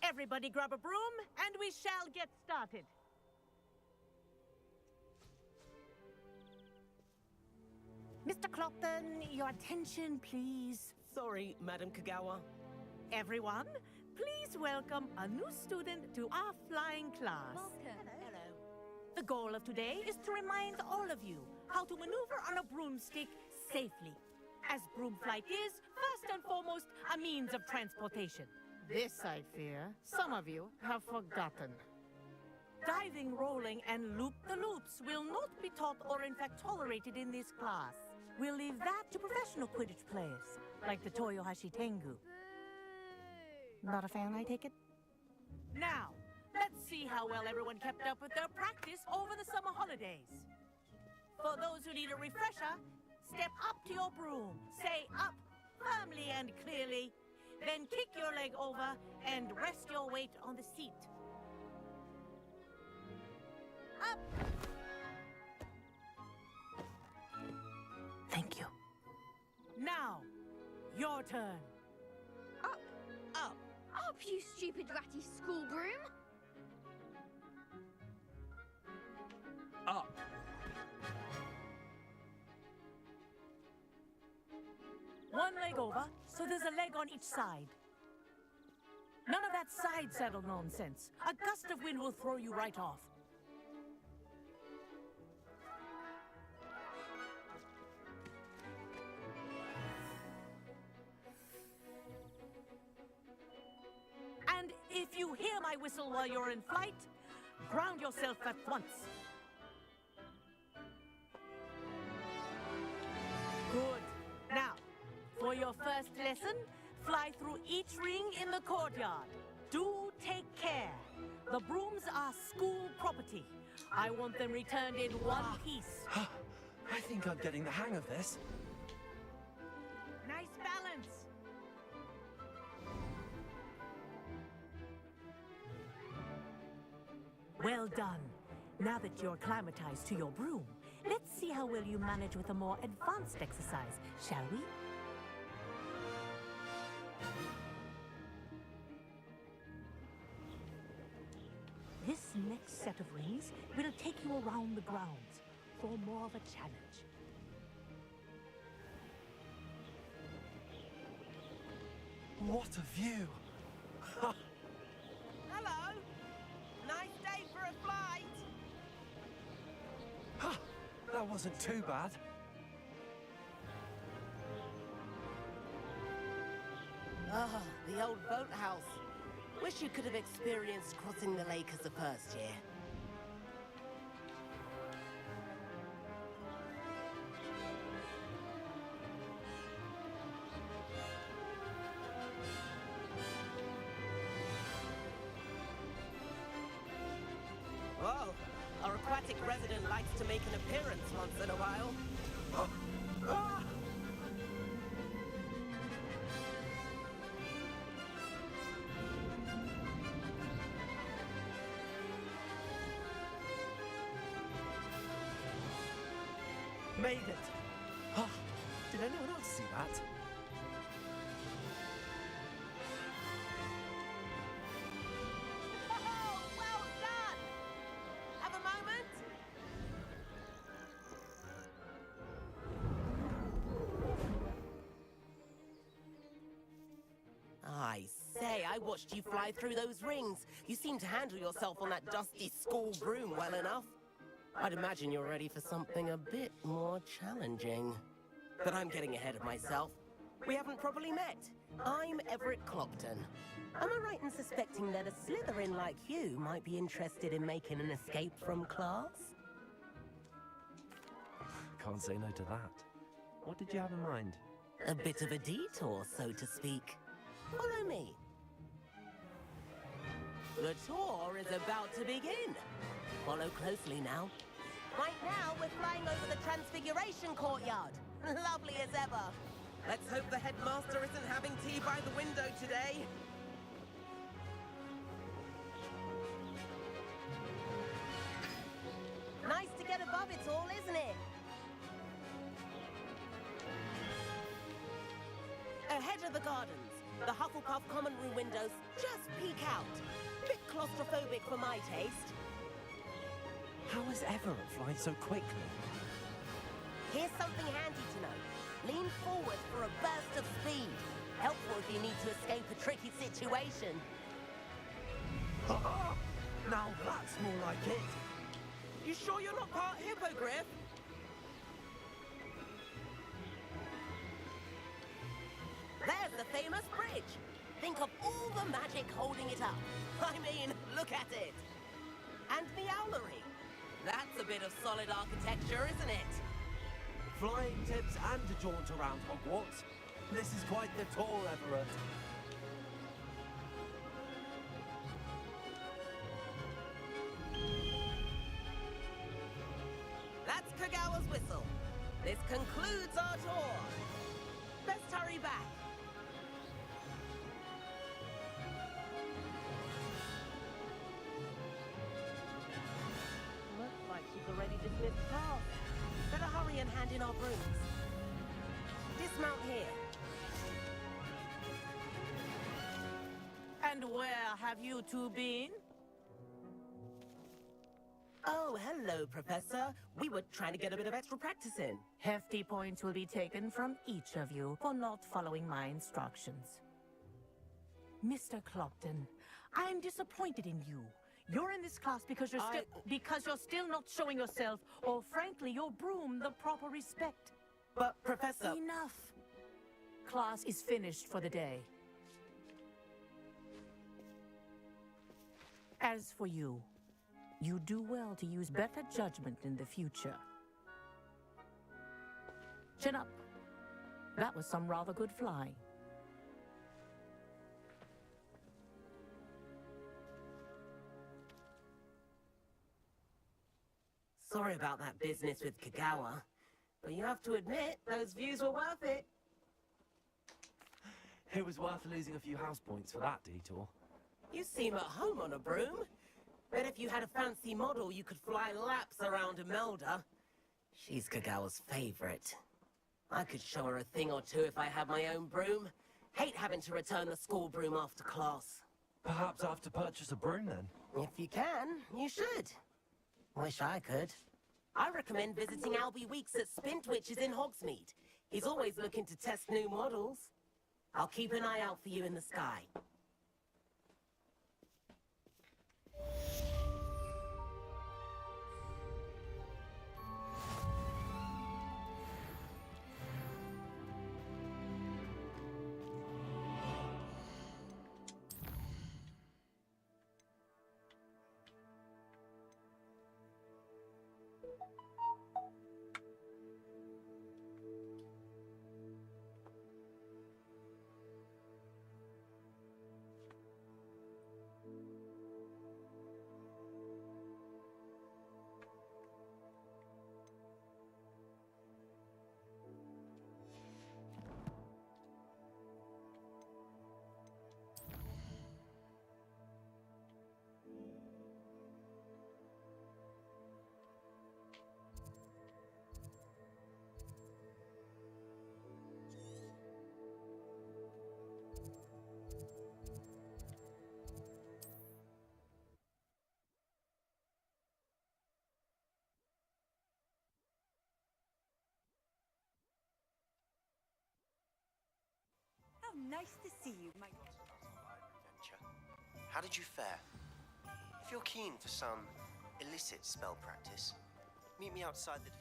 Everybody grab a broom, and we shall get started. Mr. Clopton, your attention, please. Sorry, Madam Kagawa. Everyone, please welcome a new student to our flying class. Welcome. Hello. The goal of today is to remind all of you how to maneuver on a broomstick safely, as broom flight is, first and foremost, a means of transportation. This, I fear, some of you have forgotten. Diving, rolling, and loop-the-loops will not be taught or in fact tolerated in this class. We'll leave that to professional Quidditch players, like the Toyohashi Tengu. Not a fan, I take it? Now, let's see how well everyone kept up with their practice over the summer holidays. For those who need a refresher, step up to your broom, say up firmly and clearly, then kick your leg over and rest your weight on the seat. Up! Thank you. Now, your turn. Up. Up. Up, you stupid ratty school broom. Up. One leg over, so there's a leg on each side. None of that side saddle nonsense. A gust of wind will throw you right off. And if you hear my whistle while you're in flight, ground yourself at once. Good. Now, for your first lesson, fly through each ring in the courtyard. Do take care. The brooms are school property. I want them returned in one piece. I think I'm getting the hang of this. Nice balance. Well done. Now that you're acclimatized to your broom, let's see how well you manage with a more advanced exercise, shall we? This next set of rings will take you around the grounds for more of a challenge. What a view! Hello. Nice day for a flight. That wasn't too bad. Ah, the old boathouse. Wish you could have experienced crossing the lake as a first year. Whoa, our aquatic resident likes to make an appearance once in a while. Made it! Did anyone else see that? Oh, well done! Have a moment? I say, I watched you fly through those rings. You seem to handle yourself on that dusty school broom well enough. I'd imagine you're ready for something a bit more challenging. But I'm getting ahead of myself. We haven't properly met. I'm Everett Clopton. Am I right in suspecting that a Slytherin like you might be interested in making an escape from class? Can't say no to that. What did you have in mind? A bit of a detour, so to speak. Follow me. The tour is about to begin. Follow closely now. Right now, we're flying over the Transfiguration Courtyard. Lovely as ever. Let's hope the headmaster isn't having tea by the window today. Nice to get above it all, isn't it? Ahead of the gardens, The Hufflepuff common room windows just peek out. Bit claustrophobic for my taste. How is Everett flying so quickly? Here's something handy to know. Lean forward for a burst of speed. Helpful if you need to escape a tricky situation. Now that's more like it. You sure you're not part hippogriff? There's the famous bridge. Think of all the magic holding it up. I mean, look at it. And the owlery. That's a bit of solid architecture, isn't it? Flying tips and a jaunt around Hogwarts. This is quite the tour, Everett. That's Kagawa's whistle. This concludes our tour. Best hurry back. Looks like she's already dismissed class. Better hurry and hand in our brooms. Dismount here. And where have you two been? Oh, hello, Professor. We were trying to get a bit of extra practice in. Hefty points will be taken from each of you for not following my instructions. Mr. Clopton, I'm disappointed in you. You're in this class because you're still not showing yourself, or frankly, your broom, the proper respect. But, Professor... Enough. Class is finished for the day. As for you, you do well to use better judgment in the future. Chin up. That was some rather good flying. Sorry about that business with Kagawa, but you have to admit, those views were worth it. It was worth losing a few house points for that detour. You seem at home on a broom. Bet if you had a fancy model, you could fly laps around Imelda. She's Kagawa's favorite. I could show her a thing or two if I had my own broom. Hate having to return the school broom after class. Perhaps I have to purchase a broom then? If you can, you should. Wish I could. I recommend visiting Albie Weeks at Spintwitches in Hogsmeade. He's always looking to test new models. I'll keep an eye out for you in the sky. How nice to see you, my... Adventure. How did you fare? If you're keen for some illicit spell practice, meet me outside the...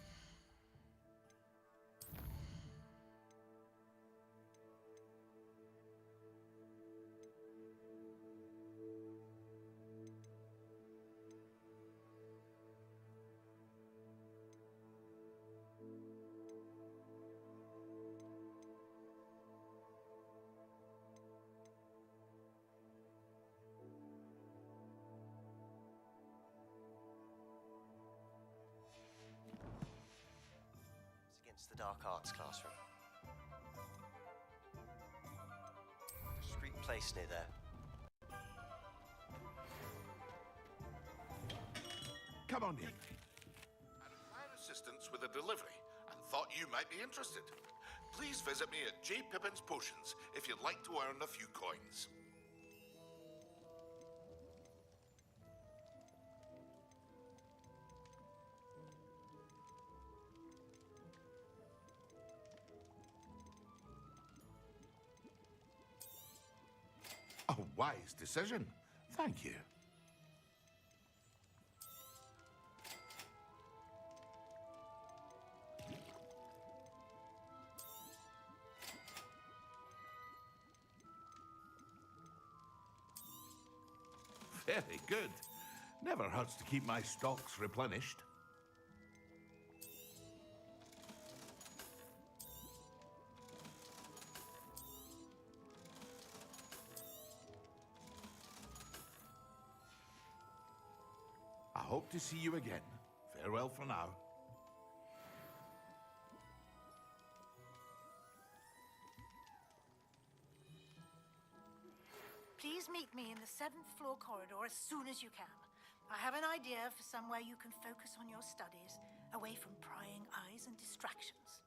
It's the Dark Arts classroom. Discreet place near there. Come on in. Had a fine assistance with a delivery and thought you might be interested. please visit me at J. Pippin's Potions if you'd like to earn a few coins. A wise decision. Thank you. Very good. Never hurts to keep my stocks replenished. I hope to see you again. Farewell for now. Please meet me in the 7th floor corridor as soon as you can. I have an idea for somewhere you can focus on your studies, away from prying eyes and distractions.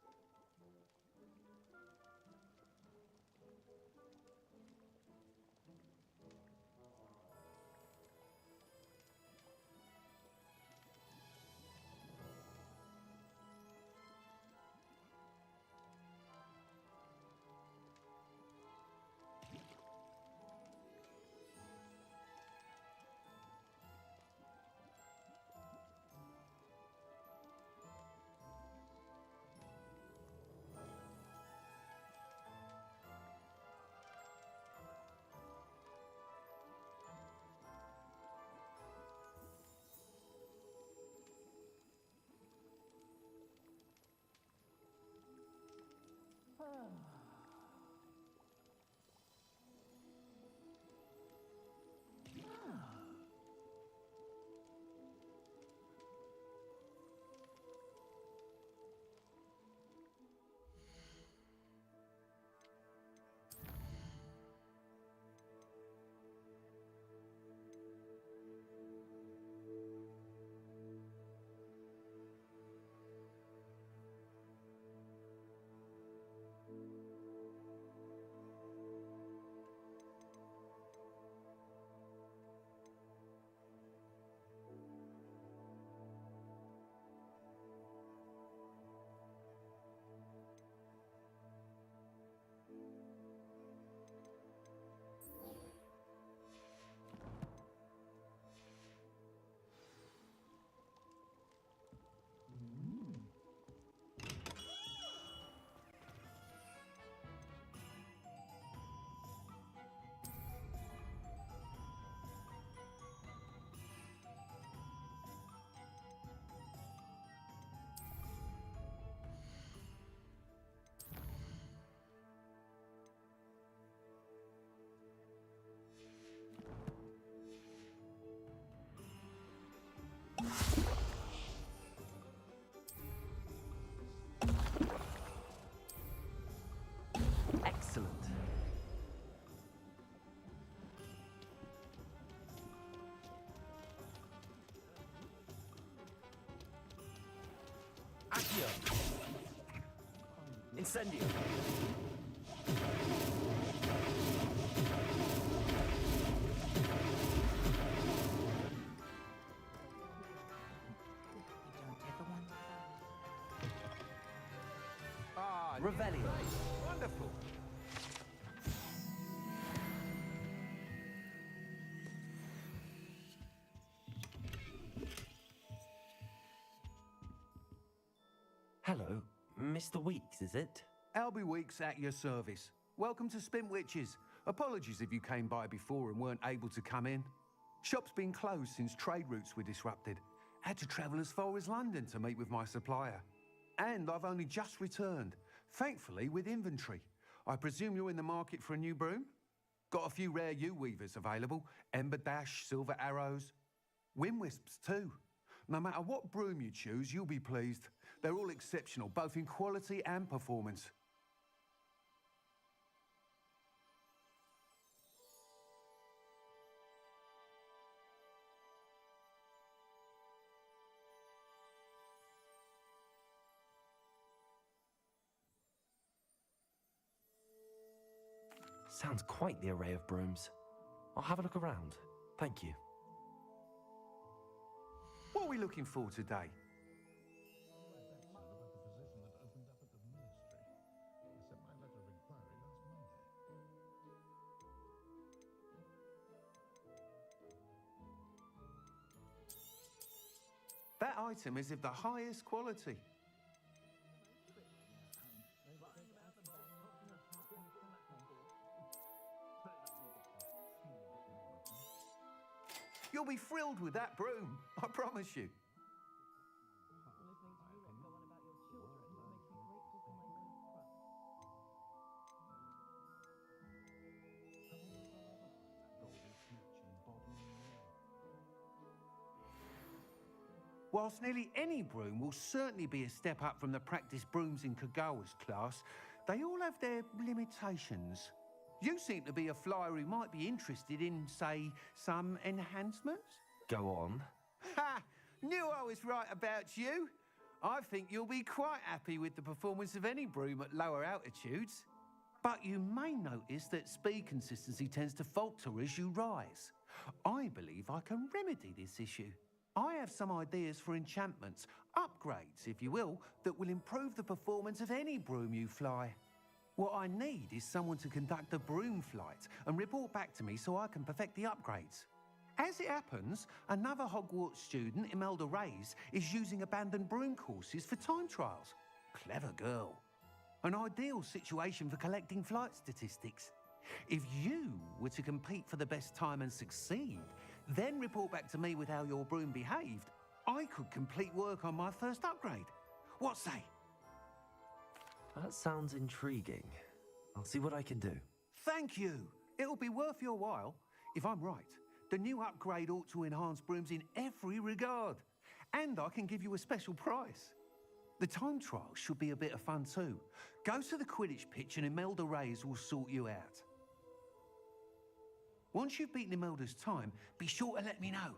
Excellent. Accio. Incendio. Revelio. Wonderful. Hello, Mr. Weeks, is it? Albie Weeks at your service. Welcome to Spintwitches. Apologies if you came by before and weren't able to come in. Shop's been closed since trade routes were disrupted. Had to travel as far as London to meet with my supplier. And I've only just returned, thankfully with inventory. I presume you're in the market for a new broom? Got a few rare U-weavers available. Ember Dash, Silver Arrows. Wind-wisps too. No matter what broom you choose, you'll be pleased. They're all exceptional, both in quality and performance. Sounds quite the array of brooms. I'll have a look around. Thank you. What are we looking for today? That item is of the highest quality. You'll be thrilled with that broom, I promise you. Whilst nearly any broom will certainly be a step up from the practice brooms in Kagawa's class, they all have their limitations. You seem to be a flyer who might be interested in, say, some enhancements? Go on. Ha! Knew I was right about you. I think you'll be quite happy with the performance of any broom at lower altitudes. But you may notice that speed consistency tends to falter as you rise. I believe I can remedy this issue. I have some ideas for enchantments, upgrades, if you will, that will improve the performance of any broom you fly. What I need is someone to conduct a broom flight and report back to me so I can perfect the upgrades. As it happens, another Hogwarts student, Imelda Reyes, is using abandoned broom courses for time trials. Clever girl. An ideal situation for collecting flight statistics. If you were to compete for the best time and succeed, then report back to me with how your broom behaved, I could complete work on my first upgrade. What say? That sounds intriguing. I'll see what I can do. Thank you. It'll be worth your while. If I'm right, the new upgrade ought to enhance brooms in every regard. And I can give you a special price. The time trial should be a bit of fun too. Go to the Quidditch pitch and Imelda Reyes will sort you out. Once you've beaten Imelda's time, be sure to let me know.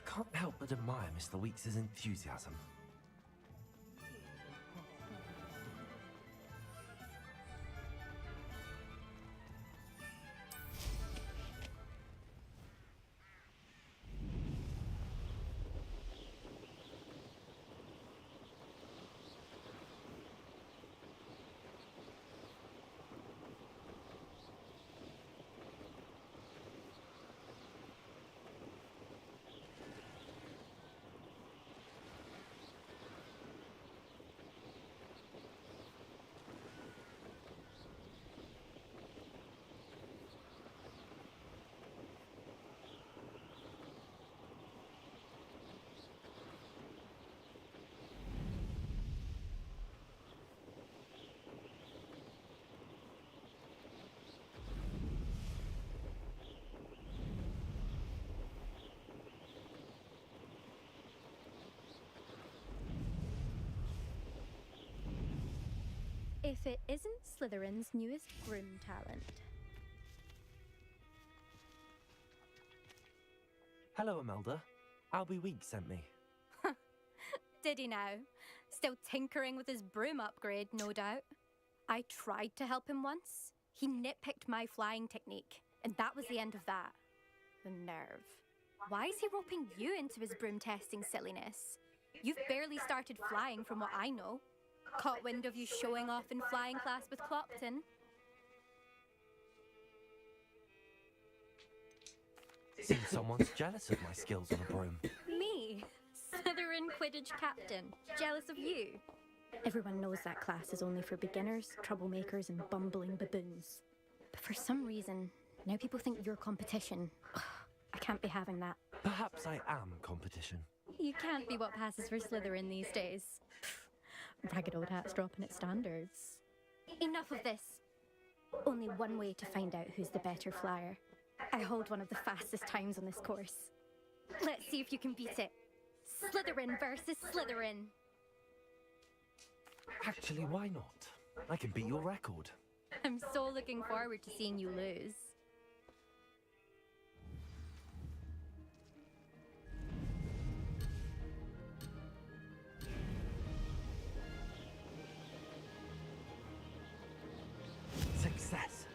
Can't help but admire Mr. Weeks' enthusiasm. If it isn't Slytherin's newest broom talent. Hello, Imelda. Albie Weeks sent me. Did he now? Still tinkering with his broom upgrade, no doubt. I tried to help him once. He nitpicked my flying technique, and that was the end of that. The nerve. Why is he roping you into his broom testing silliness? You've barely started flying from what I know. Caught wind of you showing off in flying class with Clopton. Seems someone's jealous of my skills on a broom. Me? Slytherin Quidditch captain. Jealous of you? Everyone knows that class is only for beginners, troublemakers, and bumbling baboons. But for some reason, now people think you're competition. I can't be having that. Perhaps I am competition. You can't be what passes for Slytherin these days. Ragged old hat's dropping its standards. Enough of this. Only one way to find out who's the better flyer. I hold one of the fastest times on this course. Let's see if you can beat it. Slytherin versus Slytherin. Actually, why not? I can beat your record. I'm so looking forward to seeing you lose. Success.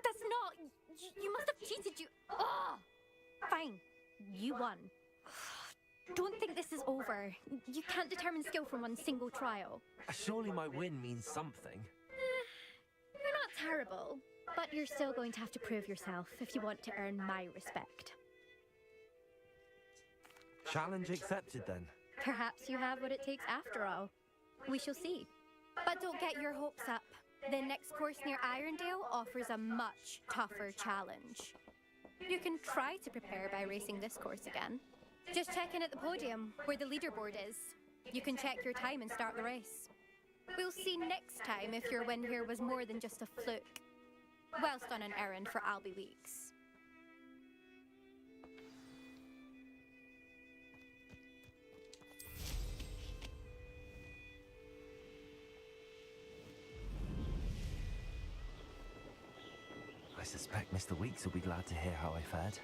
That's not... You must have cheated, you... Ugh! Fine. You won. Don't think this is over. You can't determine skill from one single trial. Surely my win means something. You're not terrible, but you're still going to have to prove yourself if you want to earn my respect. Challenge accepted then. Perhaps you have what it takes after all. We shall see. But don't get your hopes up. The next course near Irondale offers a much tougher challenge. You can try to prepare by racing this course again. Just check in at the podium, where the leaderboard is. You can check your time and start the race. We'll see next time if your win here was more than just a fluke. Whilst on an errand for Albie Weeks. I suspect Mr. Weeks will be glad to hear how I fared.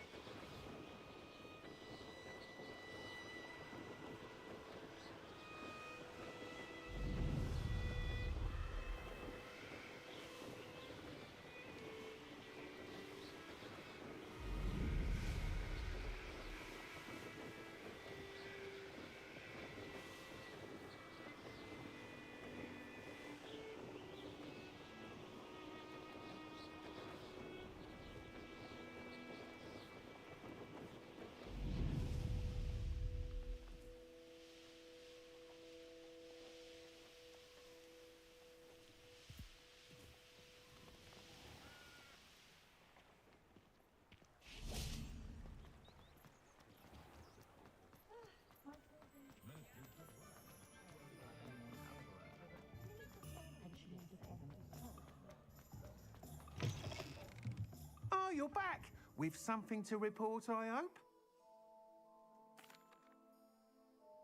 Oh, you're back! With something to report, I hope?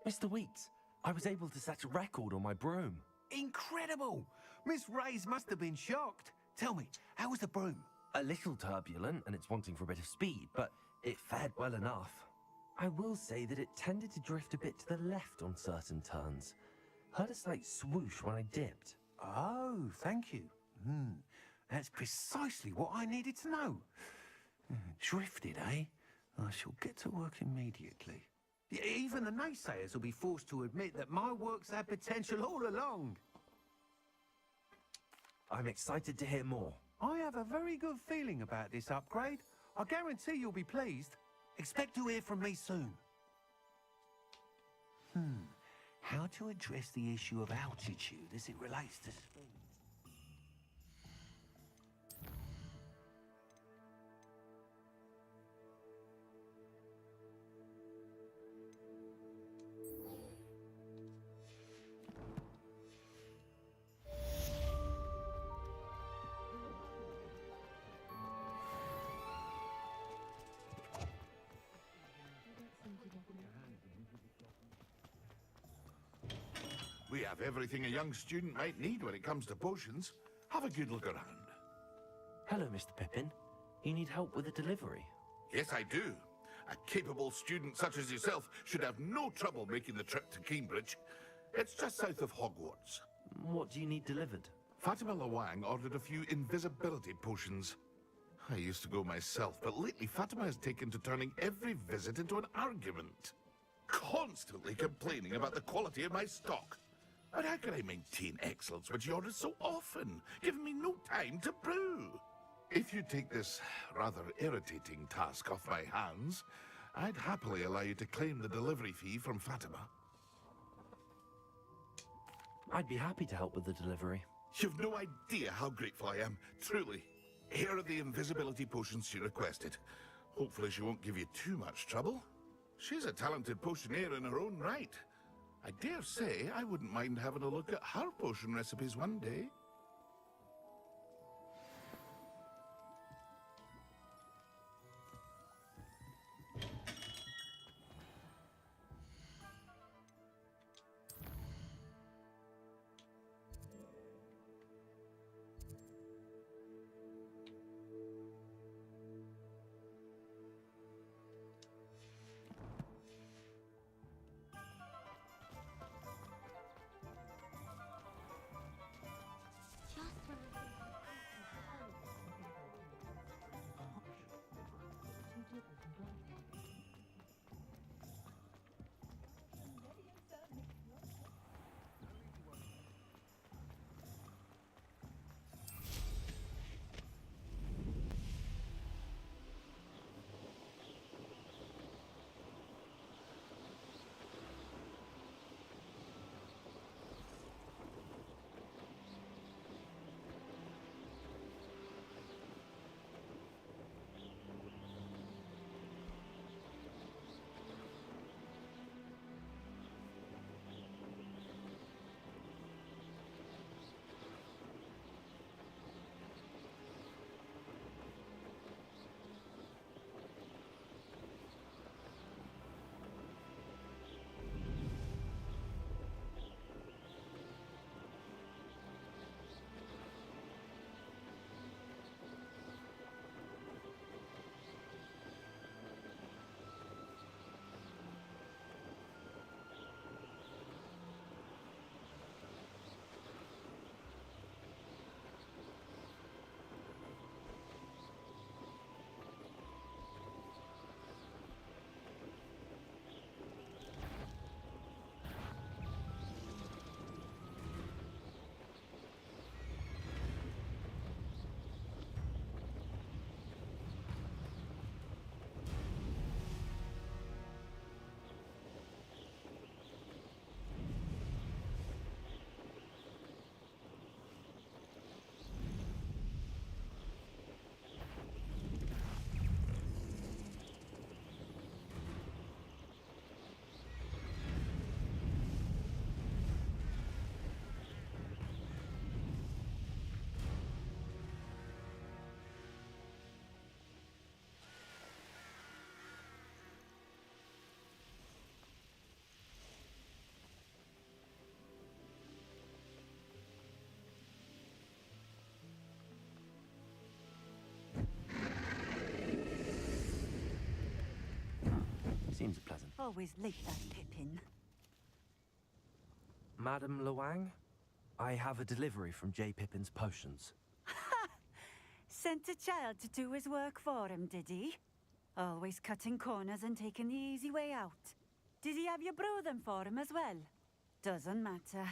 Mr. Weeks, I was able to set a record on my broom. Incredible! Miss Ray's must have been shocked. Tell me, how was the broom? A little turbulent and it's wanting for a bit of speed, but it fared well enough. I will say that it tended to drift a bit to the left on certain turns. Heard a slight swoosh when I dipped. Oh, thank you. That's precisely what I needed to know. Drifted, eh? I shall get to work immediately. Even the naysayers will be forced to admit that my work's had potential all along. I'm excited to hear more. I have a very good feeling about this upgrade. I guarantee you'll be pleased. Expect to hear from me soon. How to address the issue of altitude as it relates to speed? We have everything a young student might need when it comes to potions. Have a good look around. Hello, Mr. Pippin. You need help with a delivery? Yes, I do. A capable student such as yourself should have no trouble making the trip to Cambridge. It's just south of Hogwarts. What do you need delivered? Fatima Lawang ordered a few invisibility potions. I used to go myself, but lately Fatima has taken to turning every visit into an argument. Constantly complaining about the quality of my stock. But how can I maintain excellence when she orders so often, giving me no time to brew? If you take this rather irritating task off my hands, I'd happily allow you to claim the delivery fee from Fatima. I'd be happy to help with the delivery. You've no idea how grateful I am, truly. Here are the invisibility potions she requested. Hopefully she won't give you too much trouble. She's a talented potioneer in her own right. I dare say I wouldn't mind having a look at her potion recipes one day. Seems pleasant. Always like that, Pippin. Madam Luang, I have a delivery from J. Pippin's Potions. Sent a child to do his work for him, did he? Always cutting corners and taking the easy way out. Did he have you brew them for him as well? Doesn't matter.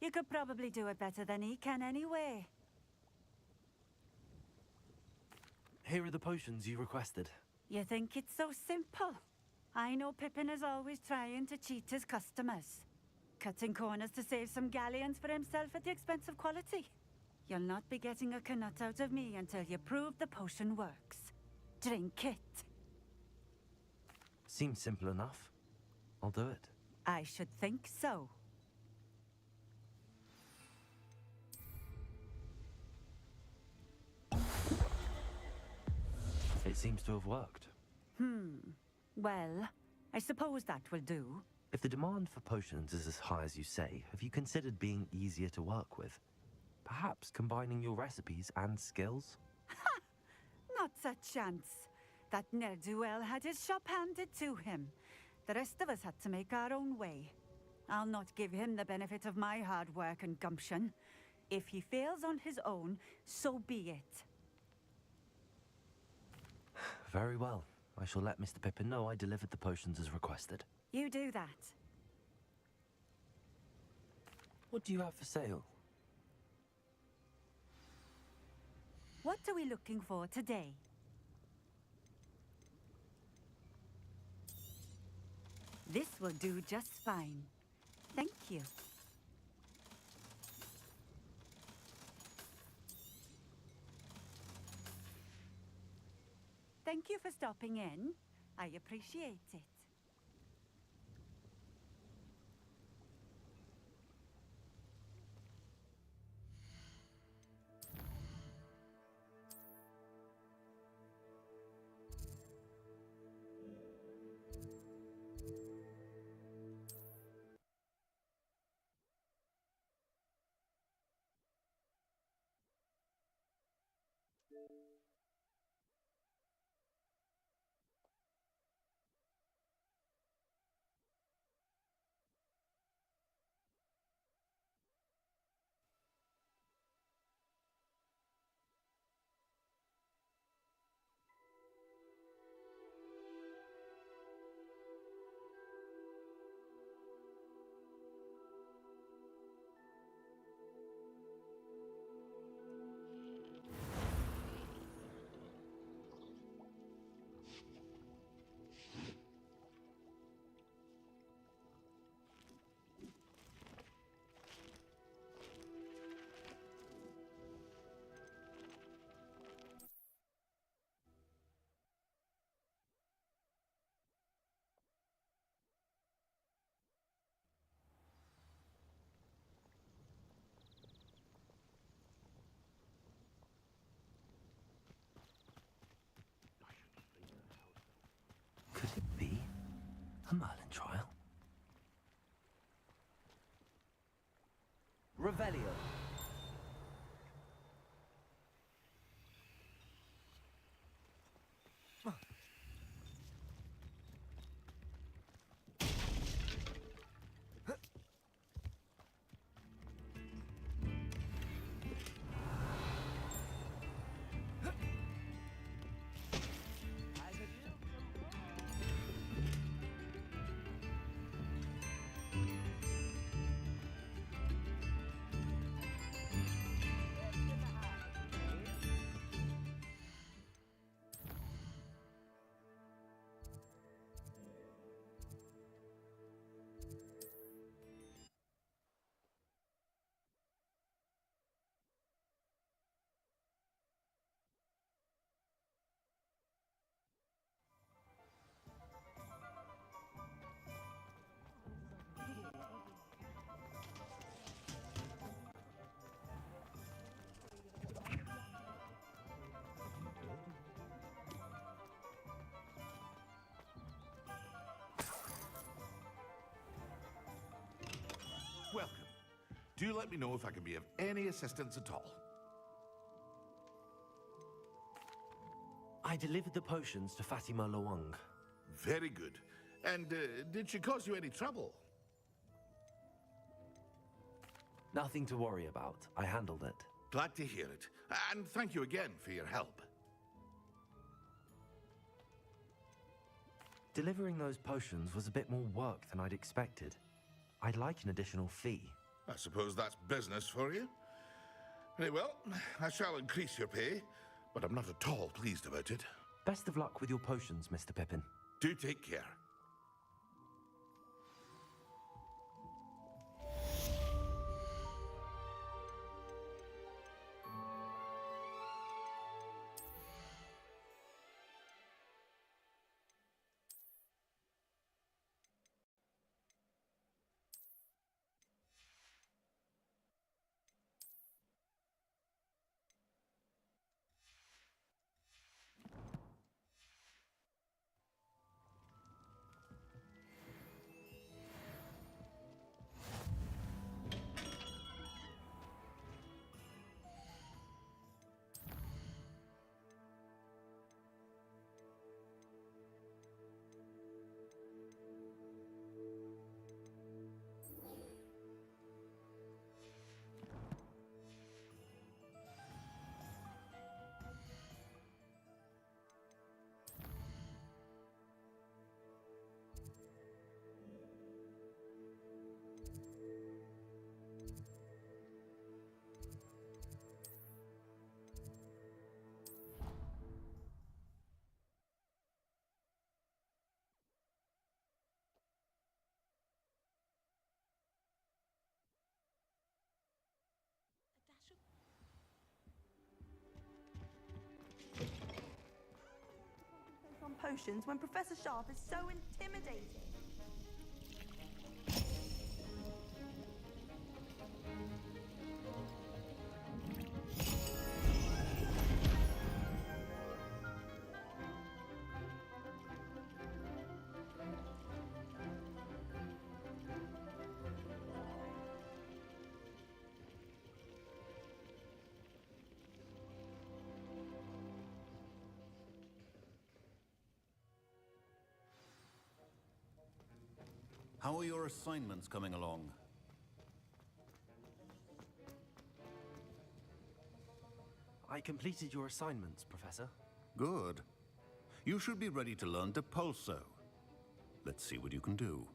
You could probably do it better than he can anyway. Here are the potions you requested. You think it's so simple? I know Pippin is always trying to cheat his customers. Cutting corners to save some galleons for himself at the expense of quality. You'll not be getting a canut out of me until you prove the potion works. Drink it. Seems simple enough. I'll do it. I should think so. It seems to have worked. Well, I suppose that will do. If the demand for potions is as high as you say, have you considered being easier to work with? Perhaps combining your recipes and skills? Not a chance. That ne'er-do-well had his shop handed to him. The rest of us had to make our own way. I'll not give him the benefit of my hard work and gumption. If he fails on his own, so be it. Very well. I shall let Mr. Pippin know I delivered the potions as requested. You do that. What do you have for sale? What are we looking for today? This will do just fine. Thank you. Thank you for stopping in. I appreciate it. Could it be a Merlin trial? Revelio. Welcome. Do let me know if I can be of any assistance at all. I delivered the potions to Fatima Luang. Very good. And did she cause you any trouble? Nothing to worry about. I handled it. Glad to hear it. And thank you again for your help. Delivering those potions was a bit more work than I'd expected. I'd like an additional fee. I suppose that's business for you. Very well, I shall increase your pay, but I'm not at all pleased about it. Best of luck with your potions, Mr. Pippin. Do take care. On potions when Professor Sharp is so intimidating. How are your assignments coming along? I completed your assignments, Professor. Good. You should be ready to learn Depulso. Let's see what you can do.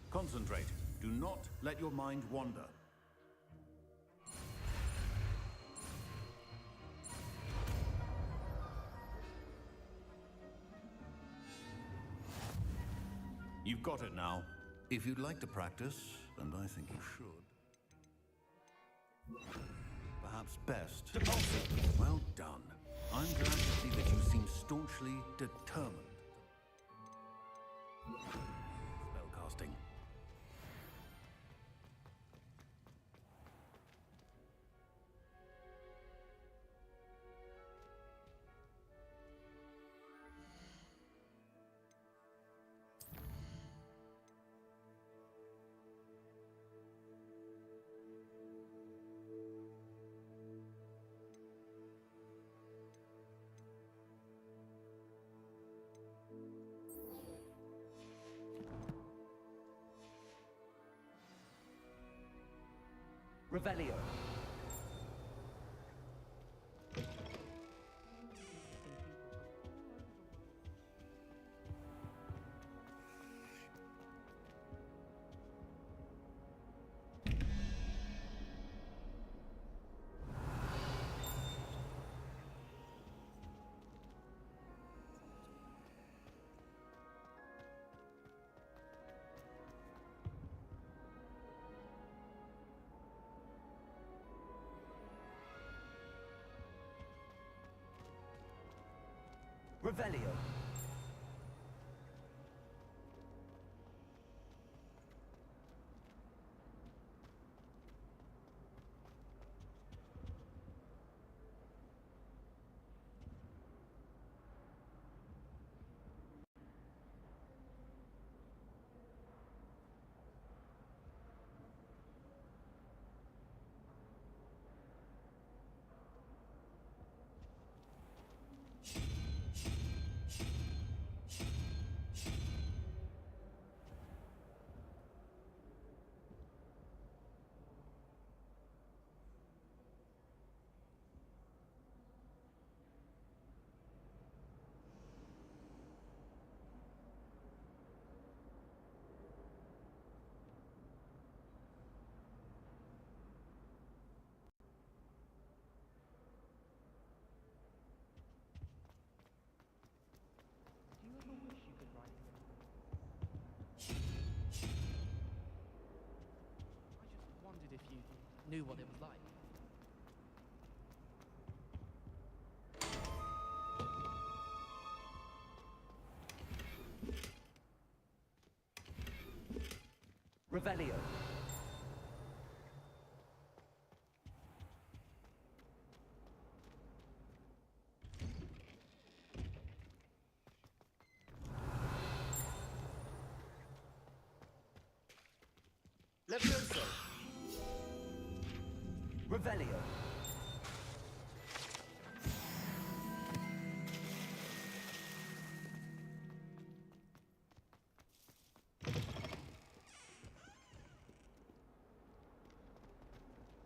Concentrate. Do not let your mind wander. You've got it now. If you'd like to practice, and I think you should, perhaps best. Well done. I'm glad to see that you seem staunchly determined. Spellcasting. Revelio. Revelio. you knew what it was like. Revelio. Levioso. Revelio.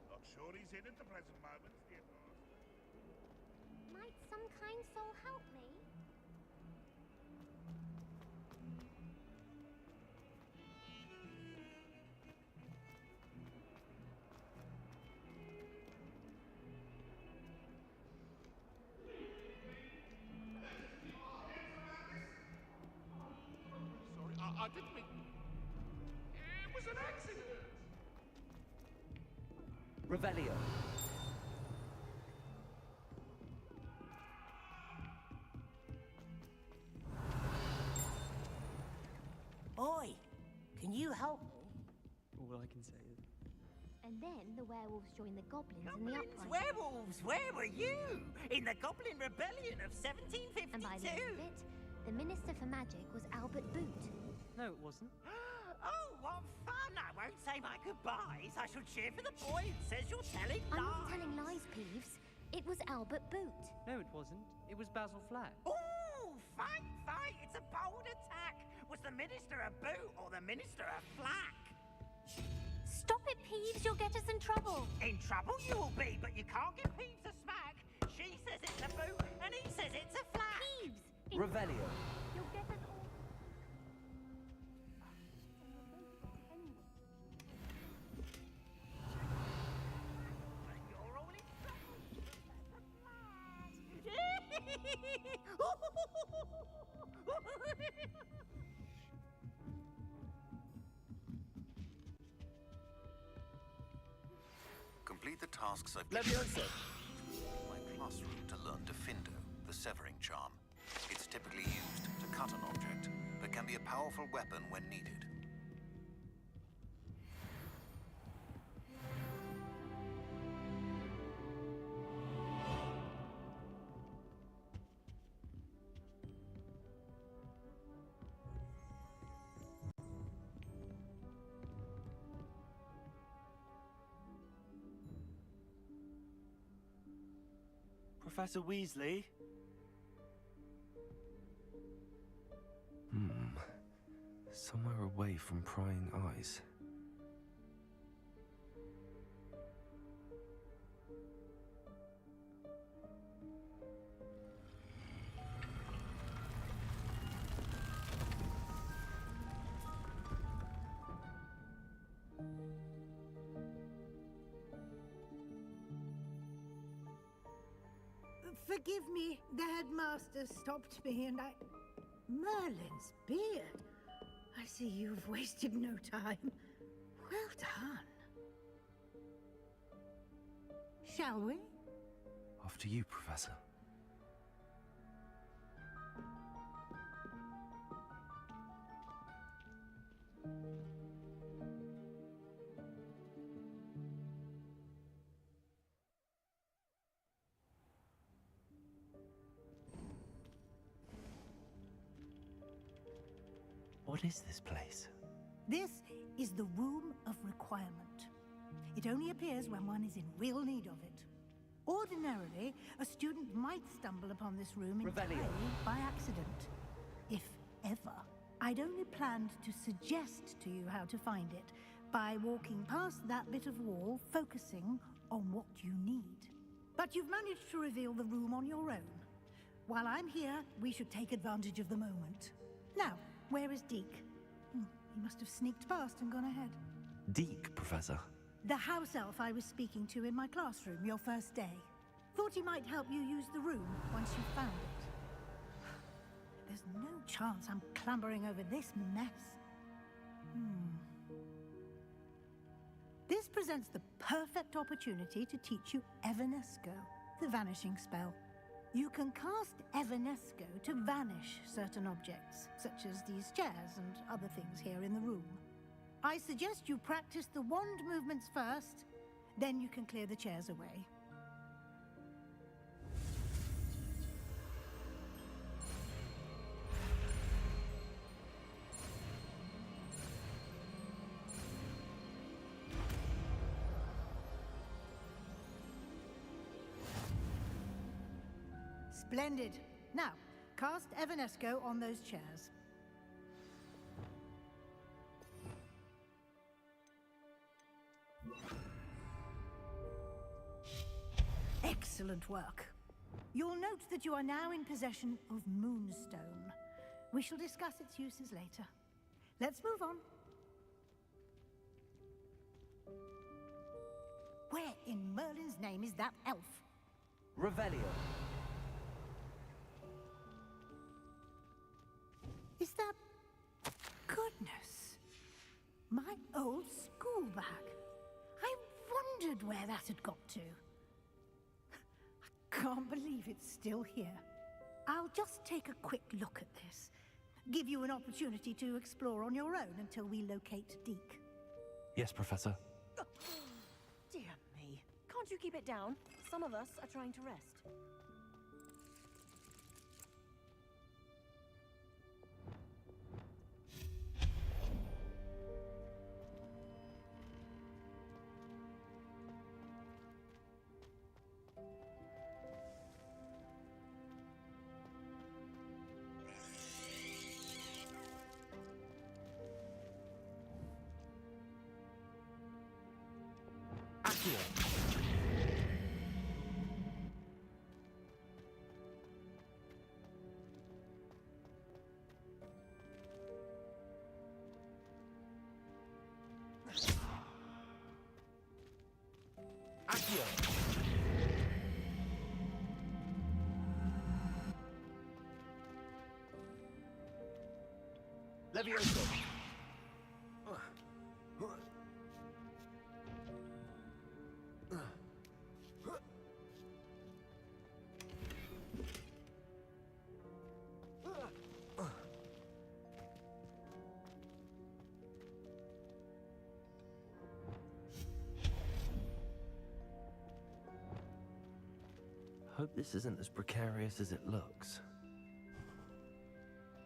Not sure he's in at the present moment, dear boss. Might some kind soul help me? Sorry, I didn't mean... It was an accident! Revelio. Oi, can you help me? All I can say is... And then the werewolves joined the goblins in the uprising. Werewolves, where were you? In the Goblin Rebellion of 1752? And by the end of it, the Minister for Magic was Albert Boot. No, it wasn't. Oh, what fun! I won't say my goodbyes. I shall cheer for the boy who says you're telling lies. I'm not telling lies, Peeves. It was Albert Boot. No, it wasn't. It was Basil Flack. Ooh, fight, fight! It's a bold attack. Was the Minister a boot or the Minister a flack? Stop it, Peeves. You'll get us in trouble. In trouble you'll be, but you can't give Peeves a smack. She says it's a boot and he says it's a flack. Peeves! Revelio. You'll get us all... You're all in trouble. Complete the tasks I've Levioso. my classroom to learn Defindo, the severing charm. It's typically used to cut an object, but can be a powerful weapon when needed. Professor Weasley? Somewhere away from prying eyes. Forgive me, the headmaster stopped me and I... Merlin's beard. I see you've wasted no time. Well done. Shall we? After you, Professor. What is this place? This is the Room of Requirement. It only appears when one is in real need of it. Ordinarily, a student might stumble upon this room entirely by accident. If ever. I'd only planned to suggest to you how to find it by walking past that bit of wall, focusing on what you need. But you've managed to reveal the room on your own. While I'm here, we should take advantage of the moment. Now, where is Deke? He must have sneaked past and gone ahead. Deke, Professor. The house elf I was speaking to in my classroom your first day. Thought he might help you use the room once you found it. There's no chance I'm clambering over this mess. This presents the perfect opportunity to teach you Evanesco, the vanishing spell. You can cast Evanesco to vanish certain objects, such as these chairs and other things here in the room. I suggest you practice the wand movements first, then you can clear the chairs away. Splendid. Now, cast Evanesco on those chairs. Excellent work. You'll note that you are now in possession of Moonstone. We shall discuss its uses later. Let's move on. Where in Merlin's name is that elf? Revelio. Is that... Goodness. My old school bag. I wondered where that had got to. I can't believe it's still here. I'll just take a quick look at this. Give you an opportunity to explore on your own until we locate Deke. Yes, Professor. Dear me. Can't you keep it down? Some of us are trying to rest. Levioso. Hope this isn't as precarious as it looks.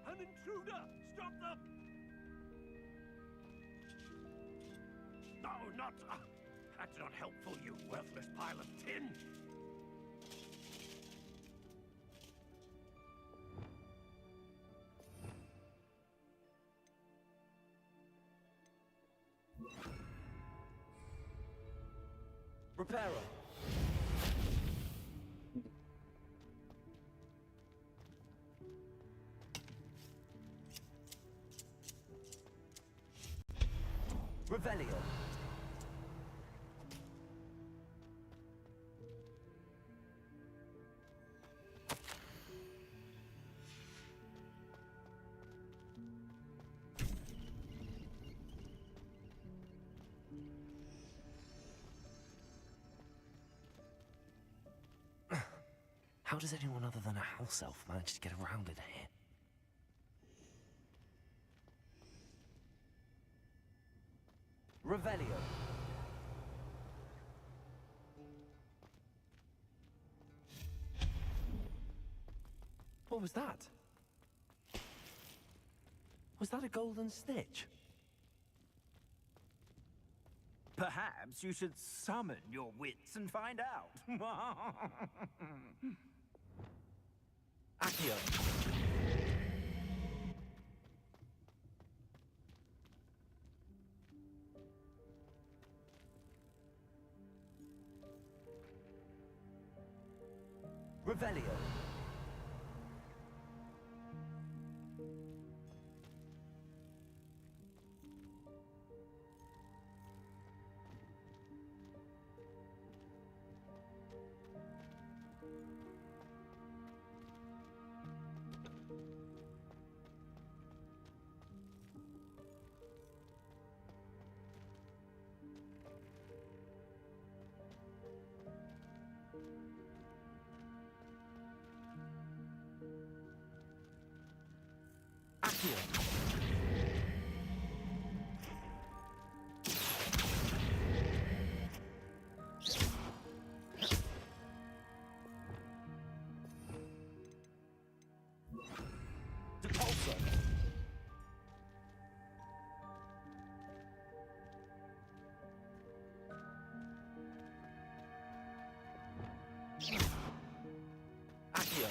An intruder! Stop them! No, not... that's not helpful, you worthless pile of tin! Reparo. Revelio. How does anyone other than a house elf manage to get around in here? Revelio. What was that? Was that a golden snitch? Perhaps you should summon your wits and find out. Accio. Revelio. Accio. Repulsor. Accio.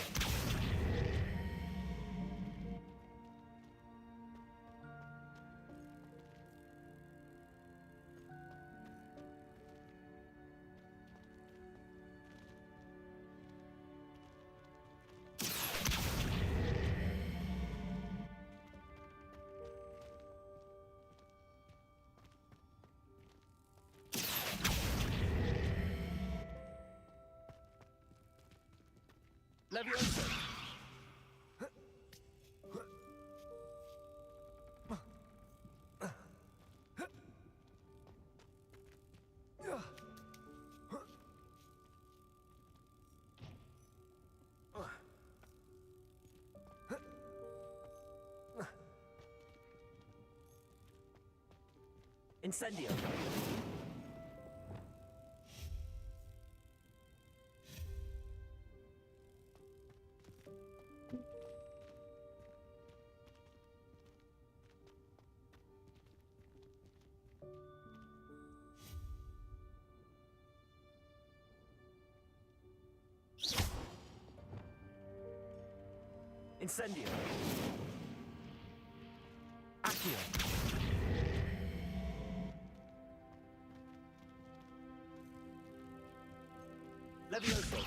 Levioso. Incendio. Incendio. Accio. Levioso.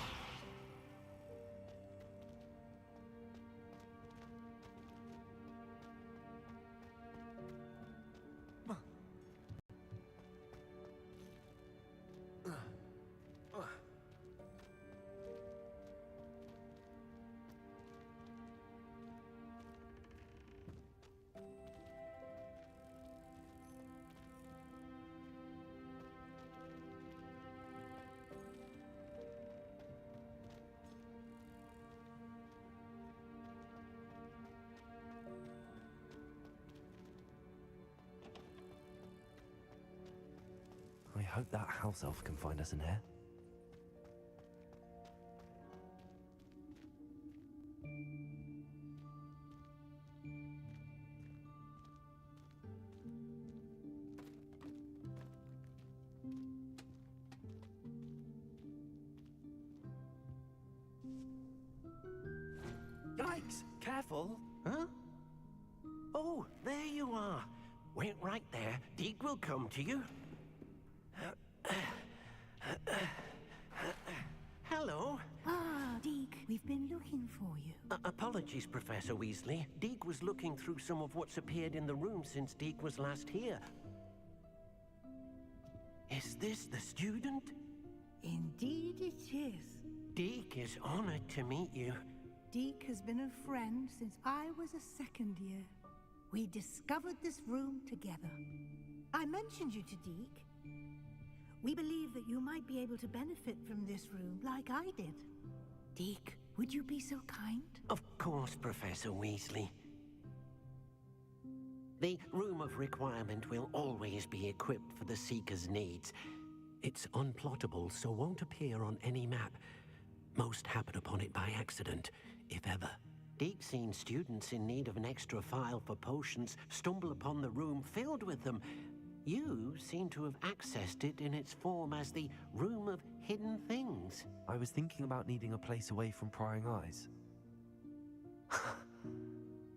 I hope that house elf can find us in here. Yikes! Careful! Huh? Oh, there you are. Wait right there. Deke will come to you. Hello. Ah, Deke, we've been looking for you. Apologies, Professor Weasley. Deke was looking through some of what's appeared in the room since Deke was last here. Is this the student? Indeed it is. Deke is honored to meet you. Deke has been a friend since I was a second year. We discovered this room together. I mentioned you to Deke. We believe that you might be able to benefit from this room like I did. Deke, would you be so kind? Of course, Professor Weasley. The Room of Requirement will always be equipped for the Seeker's needs. It's unplottable, so won't appear on any map. Most happen upon it by accident, if ever. Deke's seen students in need of an extra file for potions stumble upon the room filled with them. You seem to have accessed it in its form as the Room of Hidden Things. I was thinking about needing a place away from prying eyes.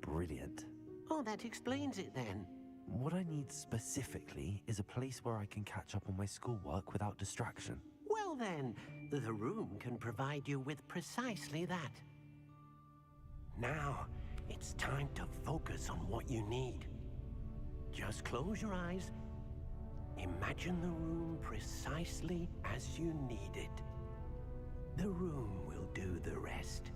Brilliant. Oh, that explains it then. What I need specifically is a place where I can catch up on my schoolwork without distraction. Well then, the room can provide you with precisely that. Now, it's time to focus on what you need. Just close your eyes. Imagine the room precisely as you need it. The room will do the rest.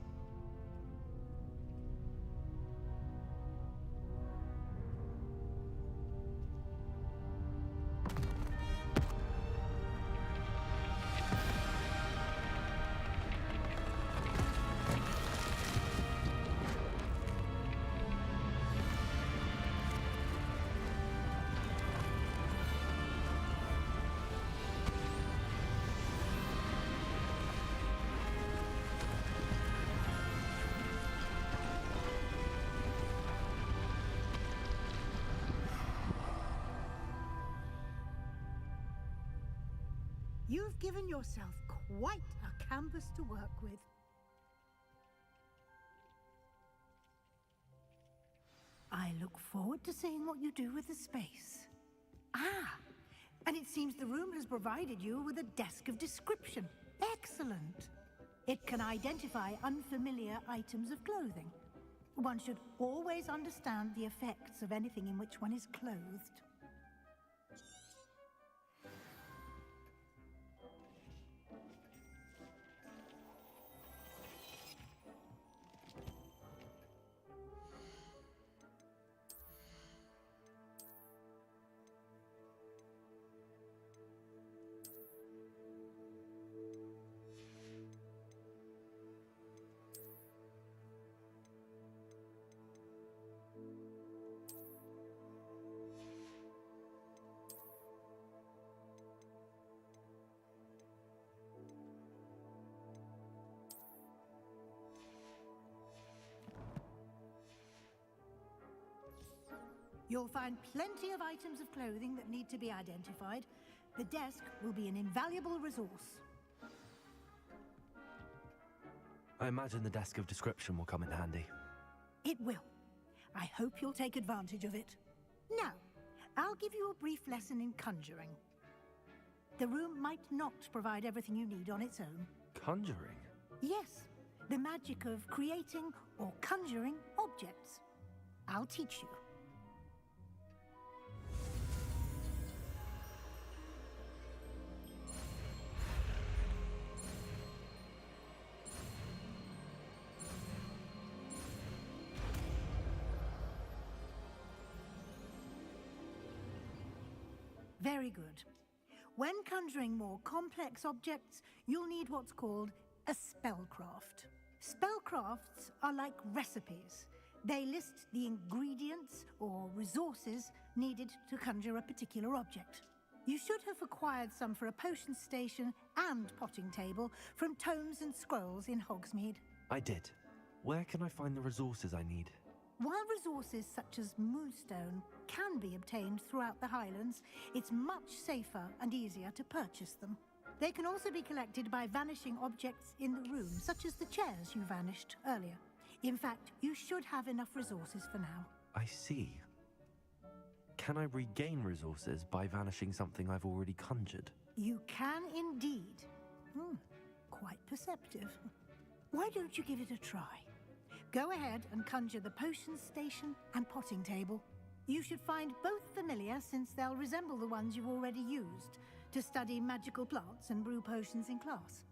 You've given yourself quite a canvas to work with. I look forward to seeing what you do with the space. Ah, and it seems the room has provided you with a desk of description. Excellent. It can identify unfamiliar items of clothing. One should always understand the effects of anything in which one is clothed. You'll find plenty of items of clothing that need to be identified. The desk will be an invaluable resource. I imagine the desk of description will come in handy. It will. I hope you'll take advantage of it. Now, I'll give you a brief lesson in conjuring. The room might not provide everything you need on its own. Conjuring? Yes, the magic of creating or conjuring objects. I'll teach you. Very good. When conjuring more complex objects, you'll need what's called a spellcraft. Spellcrafts are like recipes. They list the ingredients or resources needed to conjure a particular object. You should have acquired some for a potion station and potting table from tomes and scrolls in Hogsmeade. I did. Where can I find the resources I need? While resources such as moonstone can be obtained throughout the Highlands, it's much safer and easier to purchase them. They can also be collected by vanishing objects in the room, such as the chairs you vanished earlier. In fact, you should have enough resources for now. I see. Can I regain resources by vanishing something I've already conjured? You can indeed. Quite perceptive. Why don't you give it a try? Go ahead and conjure the potion station and potting table. You should find both familiar, since they'll resemble the ones you've already used to study magical plants and brew potions in class.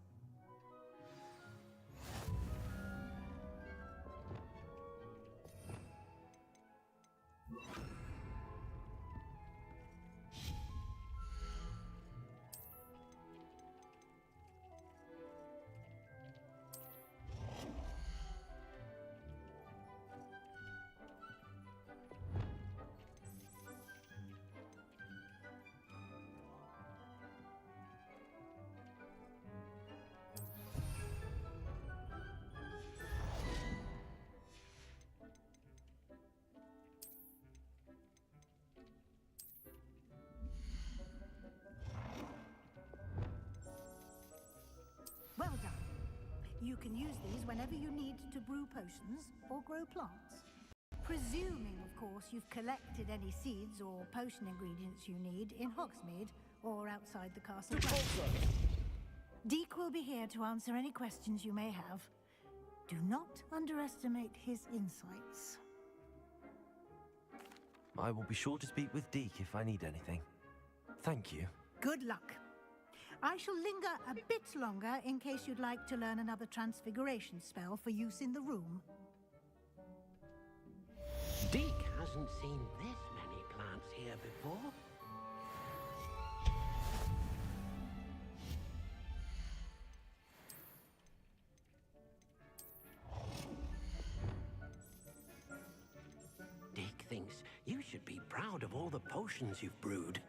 Well done. You can use these whenever you need to brew potions or grow plants. Presuming, of course, you've collected any seeds or potion ingredients you need in Hogsmeade or outside the castle. Deek will be here to answer any questions you may have. Do not underestimate his insights. I will be sure to speak with Deek if I need anything. Thank you. Good luck. I shall linger a bit longer in case you'd like to learn another transfiguration spell for use in the room. Deek hasn't seen this many plants here before. Deek thinks you should be proud of all the potions you've brewed.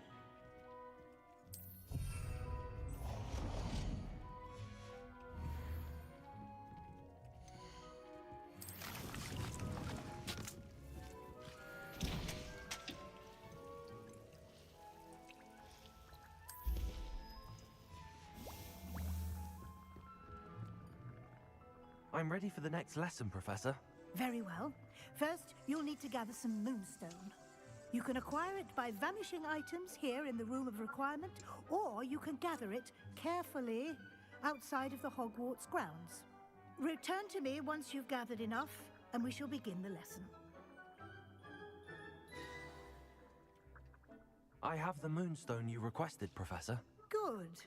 I'm ready for the next lesson, Professor. Very well. First, you'll need to gather some moonstone. You can acquire it by vanishing items here in the Room of Requirement, or you can gather it carefully outside of the Hogwarts grounds. Return to me once you've gathered enough, and we shall begin the lesson. I have the moonstone you requested, Professor. Good.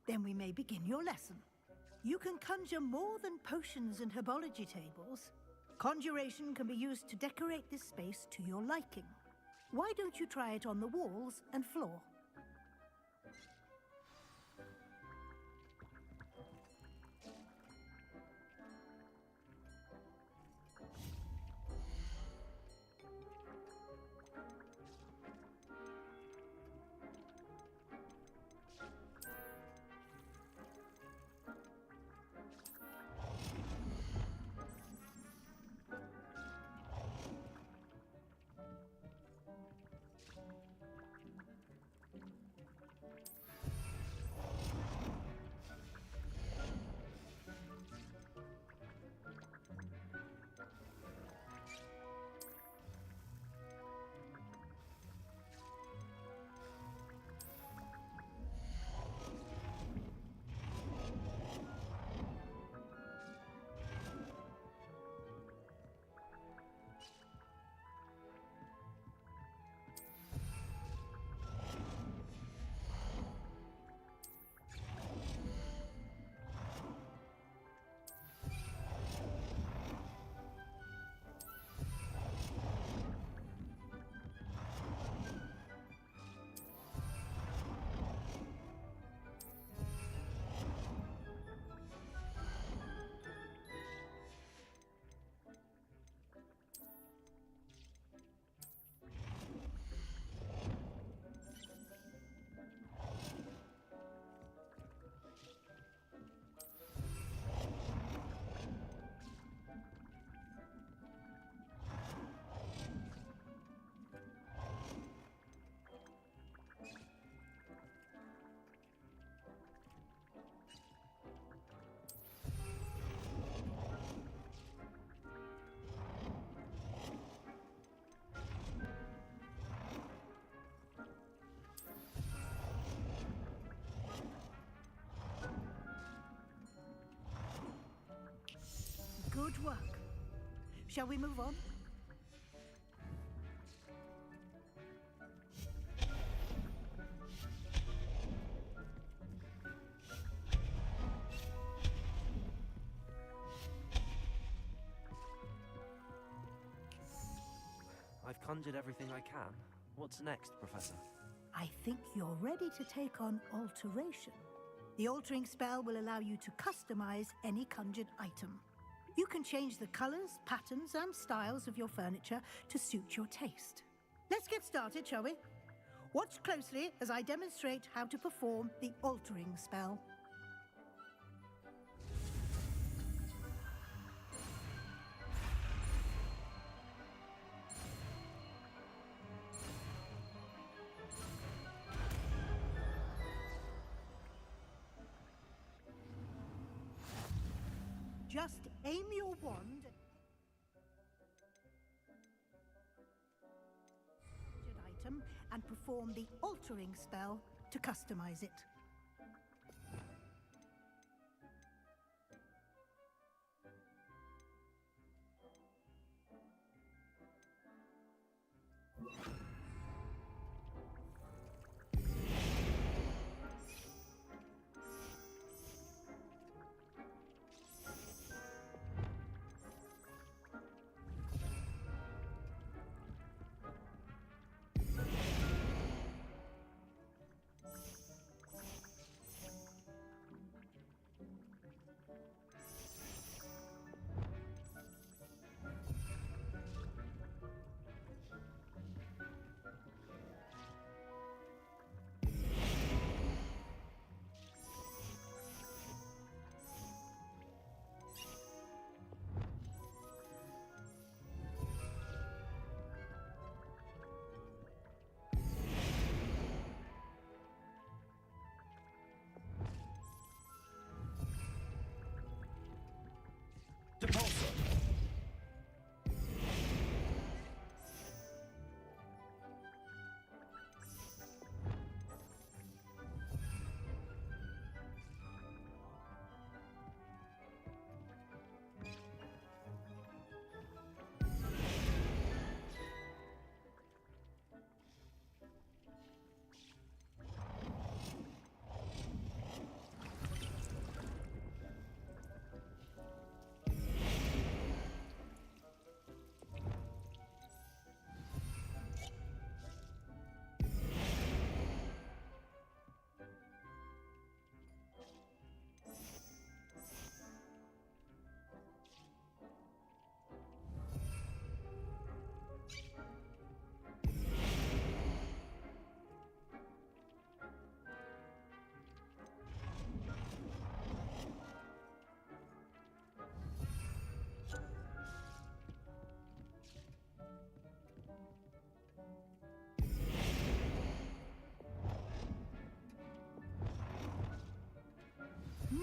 Then we may begin your lesson. You can conjure more than potions and herbology tables. Conjuration can be used to decorate this space to your liking. Why don't you try it on the walls and floor? Good work. Shall we move on? I've conjured everything I can. What's next, Professor? I think you're ready to take on alteration. The altering spell will allow you to customize any conjured item. You can change the colors, patterns, and styles of your furniture to suit your taste. Let's get started, shall we? Watch closely as I demonstrate how to perform the altering spell. Just aim your wand at an item and perform the altering spell to customize it. Depulsor.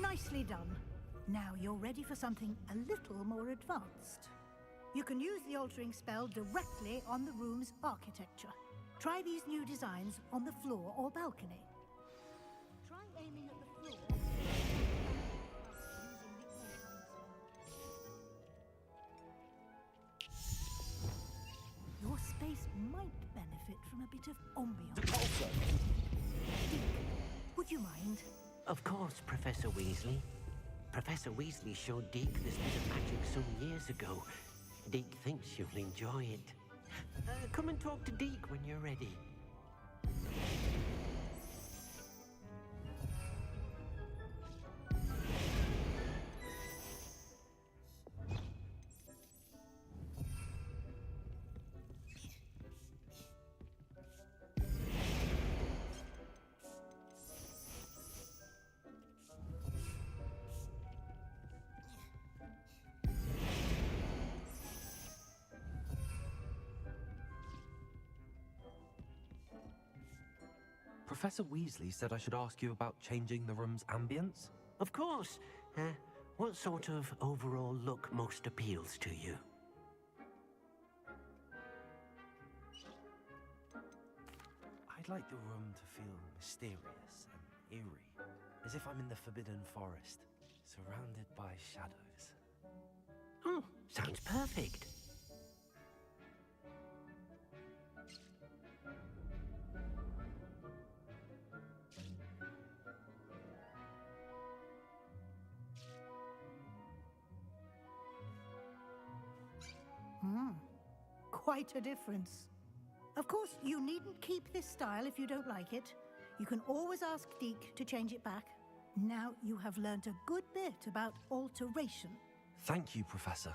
Nicely done. Now you're ready for something a little more advanced. You can use the altering spell directly on the room's architecture. Try these new designs on the floor or balcony. Try aiming at the floor. Your space might benefit from a bit of ambiance. Dick, would you mind? Of course, Professor Weasley. Professor Weasley showed Deke this bit of magic some years ago. Deke thinks you'll enjoy it. Come and talk to Deke when you're ready. Professor Weasley said I should ask you about changing the room's ambience? Of course. What sort of overall look most appeals to you? I'd like the room to feel mysterious and eerie, as if I'm in the Forbidden Forest, surrounded by shadows. Oh, sounds perfect. Quite a difference. Of course, you needn't keep this style if you don't like it. You can always ask Deke to change it back. Now you have learnt a good bit about alteration. Thank you, Professor.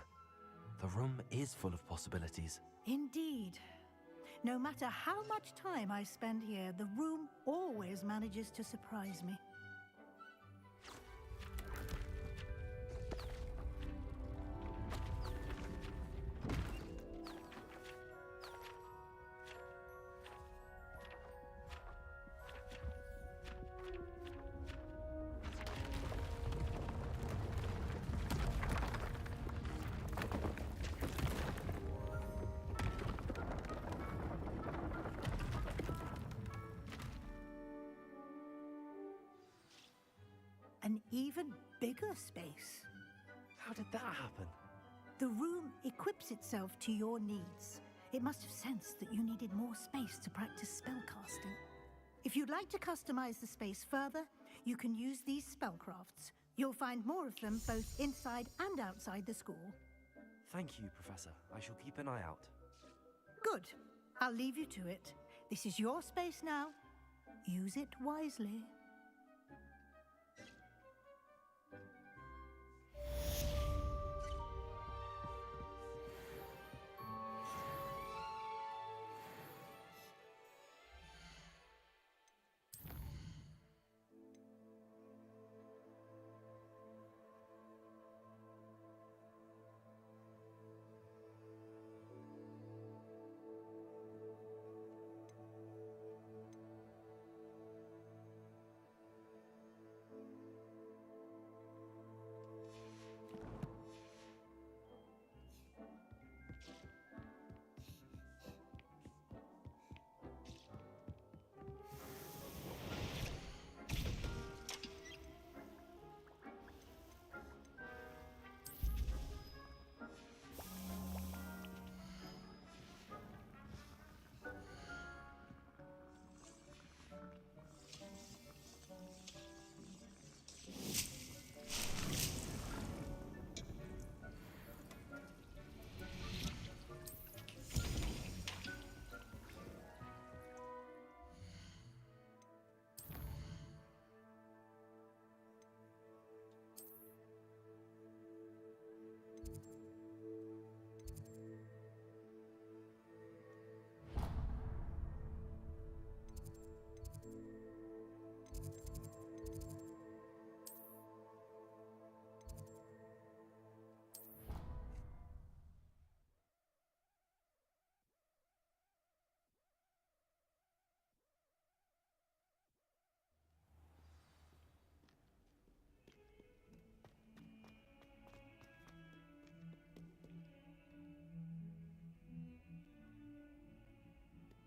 The room is full of possibilities. Indeed. No matter how much time I spend here, the room always manages to surprise me. An even bigger space. How did that happen? The room equips itself to your needs. It must have sensed that you needed more space to practice spellcasting. If you'd like to customize the space further, you can use these spellcrafts. You'll find more of them both inside and outside the school. Thank you, Professor. I shall keep an eye out. Good. I'll leave you to it. This is your space now. Use it wisely.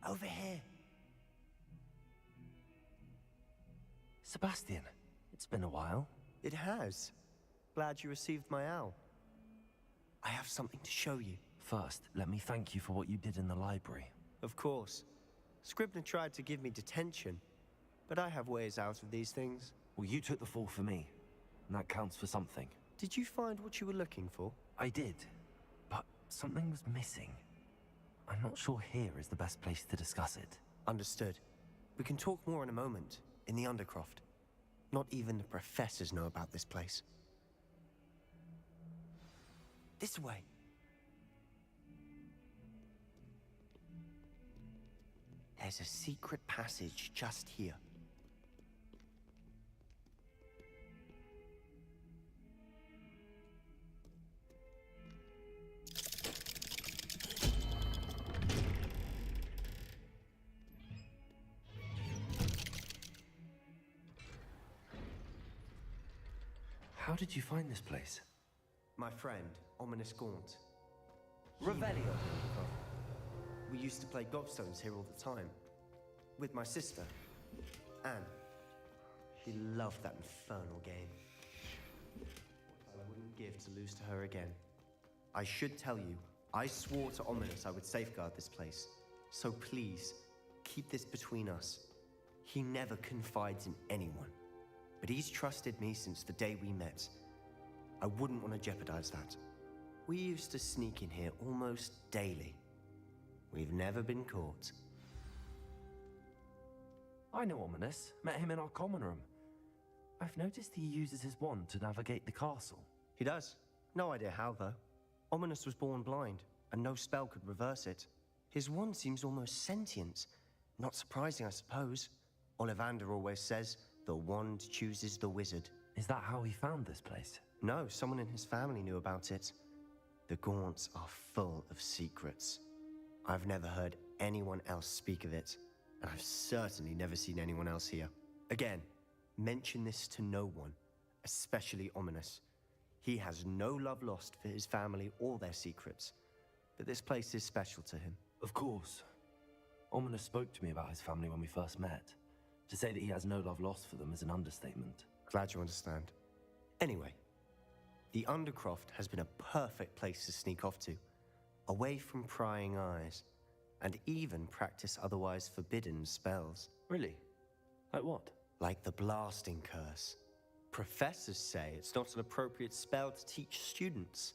Over here. Sebastian, it's been a while. It has. Glad you received my owl. I have something to show you. First, let me thank you for what you did in the library. Of course. Scribner tried to give me detention, but I have ways out of these things. Well, you took the fall for me, and that counts for something. Did you find what you were looking for? I did, but something was missing. I'm not sure here is the best place to discuss it. Understood. We can talk more in a moment, in the Undercroft. Not even the professors know about this place. This way. There's a secret passage just here. How did you find this place? My friend, Ominous Gaunt. Revelio. We used to play gobstones here all the time. With my sister, Anne. She loved that infernal game. What I wouldn't give to lose to her again. I should tell you, I swore to Ominous I would safeguard this place. So please, keep this between us. He never confides in anyone. But he's trusted me since the day we met. I wouldn't want to jeopardize that. We used to sneak in here almost daily. We've never been caught. I know Ominous. Met him in our common room. I've noticed he uses his wand to navigate the castle. He does. No idea how, though. Ominous was born blind, and no spell could reverse it. His wand seems almost sentient. Not surprising, I suppose. Ollivander always says, the wand chooses the wizard. Is that how he found this place? No, someone in his family knew about it. The Gaunts are full of secrets. I've never heard anyone else speak of it, and I've certainly never seen anyone else here. Again, mention this to no one, especially Ominous. He has no love lost for his family or their secrets, but this place is special to him. Of course. Ominous spoke to me about his family when we first met. To say that he has no love lost for them is an understatement. Glad you understand. Anyway, the Undercroft has been a perfect place to sneak off to, away from prying eyes, and even practice otherwise forbidden spells. Really? Like what? Like the blasting curse. Professors say it's not an appropriate spell to teach students.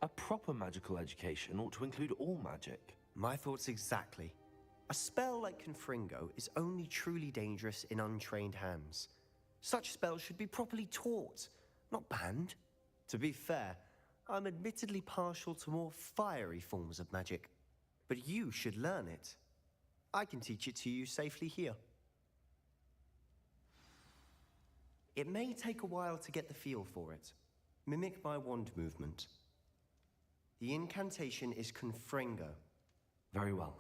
A proper magical education ought to include all magic. My thoughts exactly. A spell like Confringo is only truly dangerous in untrained hands. Such spells should be properly taught, not banned. To be fair, I'm admittedly partial to more fiery forms of magic, but you should learn it. I can teach it to you safely here. It may take a while to get the feel for it. Mimic my wand movement. The incantation is Confringo. Very well.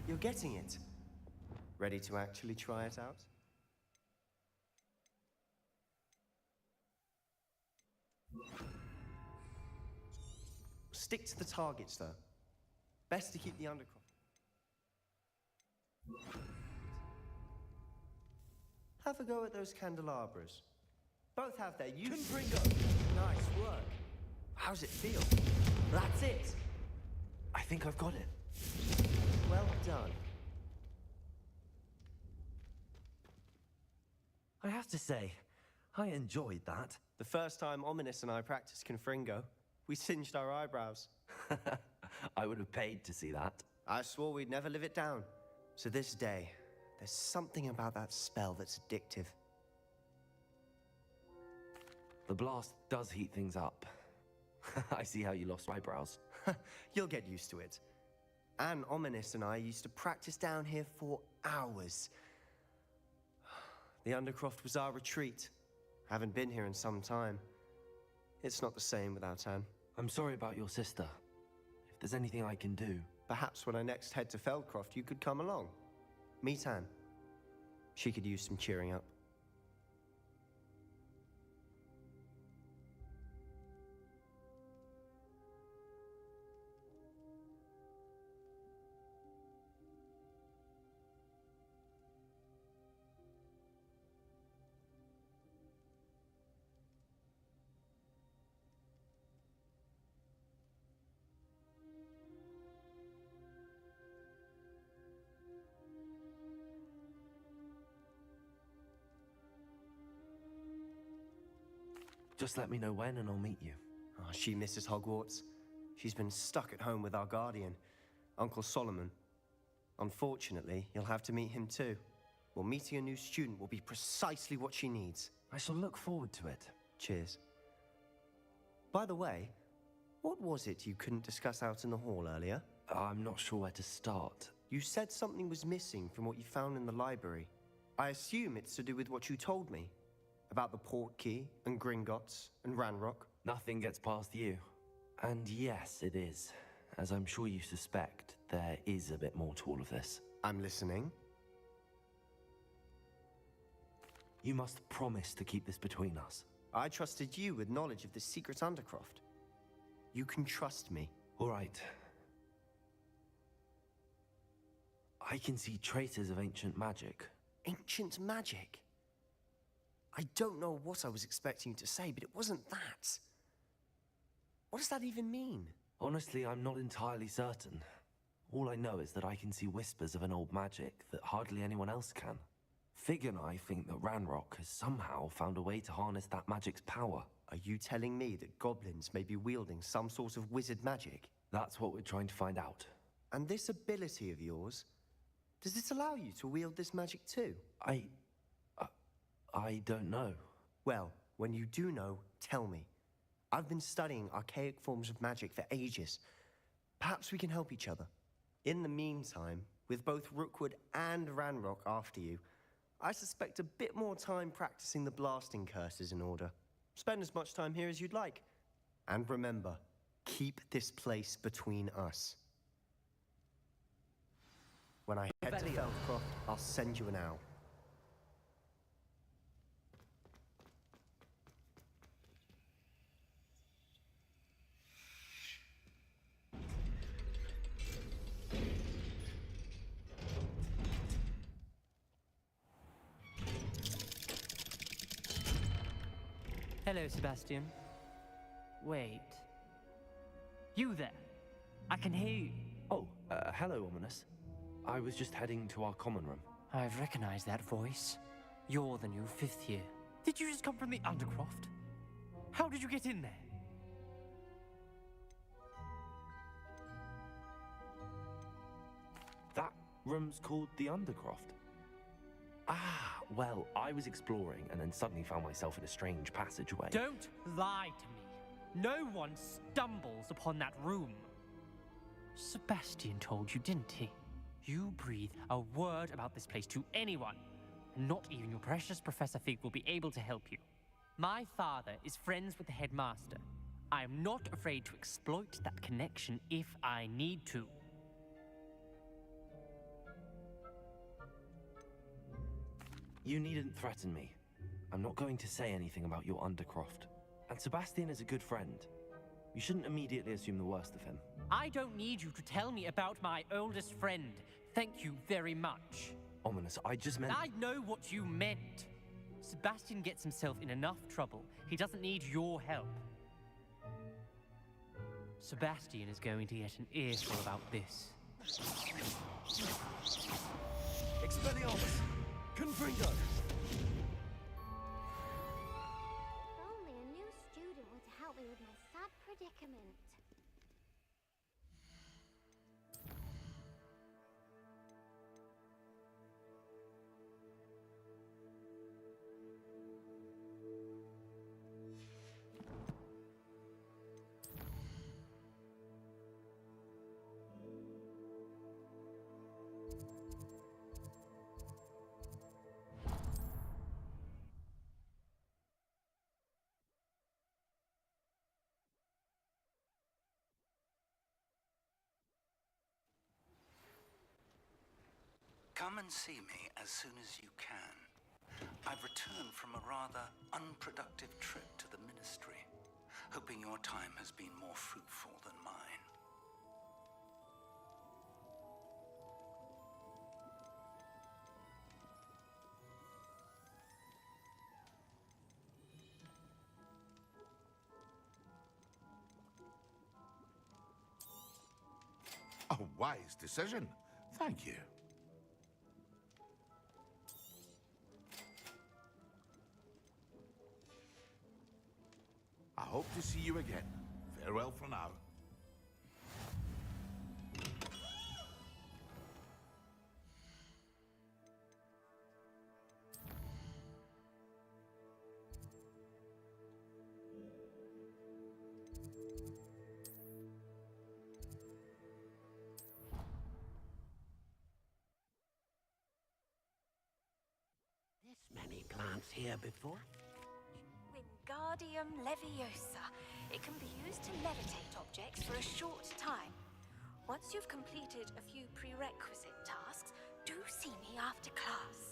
You're getting it. Ready to actually try it out? Stick to the targets, though. Best to keep the Undercroft. Have a go at those candelabras. Both have their use. Confringo! Nice work. How's it feel? That's it. I think I've got it. Well done. I have to say, I enjoyed that. The first time Ominous and I practiced Confringo, we singed our eyebrows. I would have paid to see that. I swore we'd never live it down. To this day, there's something about that spell that's addictive. The blast does heat things up. I see how you lost eyebrows. You'll get used to it. Anne, Ominous, and I used to practice down here for hours. The Undercroft was our retreat. Haven't been here in some time. It's not the same without Anne. I'm sorry about your sister. If there's anything I can do... Perhaps when I next head to Feldcroft, you could come along. Meet Anne. She could use some cheering up. Just let me know when and I'll meet you. Oh, she misses Hogwarts. She's been stuck at home with our guardian, Uncle Solomon. Unfortunately, you'll have to meet him too. Well, meeting a new student will be precisely what she needs. I shall look forward to it. Cheers. By the way, what was it you couldn't discuss out in the hall earlier? I'm not sure where to start. You said something was missing from what you found in the library. I assume it's to do with what you told me. About the port key, and Gringotts, and Ranrock. Nothing gets past you. And yes, it is. As I'm sure you suspect, there is a bit more to all of this. I'm listening. You must promise to keep this between us. I trusted you with knowledge of the secret Undercroft. You can trust me. All right. I can see traces of ancient magic. Ancient magic? I don't know what I was expecting you to say, but it wasn't that. What does that even mean? Honestly, I'm not entirely certain. All I know is that I can see whispers of an old magic that hardly anyone else can. Fig and I think that Ranrock has somehow found a way to harness that magic's power. Are you telling me that goblins may be wielding some sort of wizard magic? That's what we're trying to find out. And this ability of yours, does it allow you to wield this magic too? I don't know. Well, when you do know, tell me. I've been studying archaic forms of magic for ages. Perhaps we can help each other. In the meantime, with both Rookwood and Ranrock after you, I suspect a bit more time practicing the blasting curse is in order. Spend as much time here as you'd like. And remember, keep this place between us. When I head to Feldcroft, I'll send you an owl. Hello, Sebastian. Wait. You there? I can hear you. Oh, hello, Ominous. I was just heading to our common room. I've recognized that voice. You're the new 5th year. Did you just come from the Undercroft? How did you get in there? That room's called the Undercroft. Ah, well, I was exploring and then suddenly found myself in a strange passageway. Don't lie to me. No one stumbles upon that room. Sebastian told you, didn't he? You breathe a word about this place to anyone, and not even your precious Professor Fig will be able to help you. My father is friends with the headmaster. I am not afraid to exploit that connection if I need to. You needn't threaten me. I'm not going to say anything about your Undercroft. And Sebastian is a good friend. You shouldn't immediately assume the worst of him. I don't need you to tell me about my oldest friend. Thank you very much. Ominous, I just meant... I know what you meant. Sebastian gets himself in enough trouble. He doesn't need your help. Sebastian is going to get an earful about this. Expelliarmus! Confringo! Only a new student would help me with my sad predicament. Come and see me as soon as you can. I've returned from a rather unproductive trip to the Ministry, hoping your time has been more fruitful than mine. A wise decision. Thank you. I hope to see you again. Farewell for now. Many plants here before? Wingardium Leviosa. It can be used to levitate objects for a short time. Once you've completed a few prerequisite tasks, do see me after class.